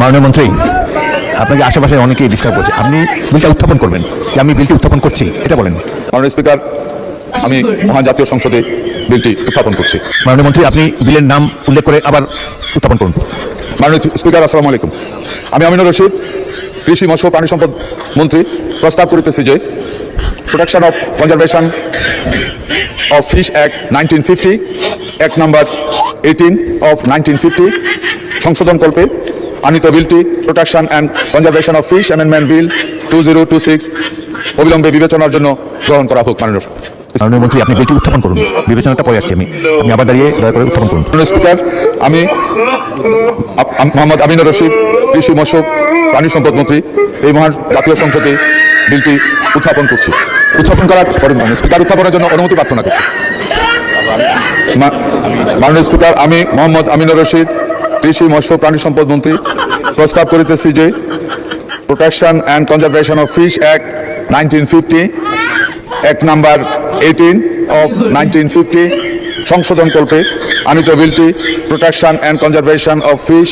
মাননীয় মন্ত্রী, আপনাকে আশেপাশে অনেকেই ডিস্টার্ব করছে, আপনি বিলটা উত্থাপন করবেন যে আমি বিলটি উত্থাপন করছি, এটা বলেন। মাননীয় স্পিকার, আমি মহান জাতীয় সংসদে বিলটি উত্থাপন করছি। মাননীয় মন্ত্রী, আপনি বিলের নাম উল্লেখ করে আবার উত্থাপন করুন। মাননীয় স্পিকার, আসসালামু আলাইকুম। আমি আমিনুর রশিদ, কৃষি মৎস্য প্রাণী সম্পদ মন্ত্রী, প্রস্তাব করিতেছি যে protection of conservation of fish act 1950 act number 18 of 1950 সংশোধন কল্পে আনিত বিলটি protection and conservation of fish amendment bill 2026 অবিলম্বে বিবেচনার জন্য গ্রহণ করা হোক। মাননীয় মন্ত্রী, আপনি বিলটি উত্থাপন করুন, বিবেচনাটা পরে আসছি আমি, আপনি আবার দাঁড়িয়ে দয়া করে উত্থাপন করুন। মাননীয় স্পিকার, আমি মোহাম্মদ আমিনুর রশিদ, কৃষি মৎস্য প্রাণী সম্পদ মন্ত্রী, এই মহান জাতীয় সংসদে বিলটি উত্থাপন করছি। উত্থাপন করার পরে মাননীয় স্পিকার উত্থাপনের জন্য অনুমতি প্রার্থনা করছি। মাননীয় স্পিকার, আমি মোহাম্মদ আমিনুর রশিদ, কৃষি মৎস্য প্রাণী সম্পদ মন্ত্রী, প্রস্তাব করিতেছি যে protection and conservation of fish act 1950 act number 18 of 1950 সংশোধন কল্পে আনিত বিলটি protection and conservation of fish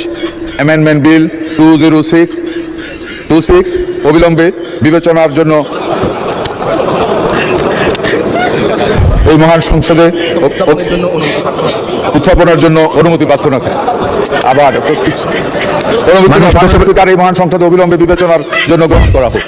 amendment bill 2026 অবিলম্বে বিবেচনার জন্য এই মহান সংসদে উত্থাপনের জন্য অনুমতি প্রার্থনা করি। আবার এই মহান সংসদে অবিলম্বে বিবেচনার জন্য গ্রহণ করা হোক।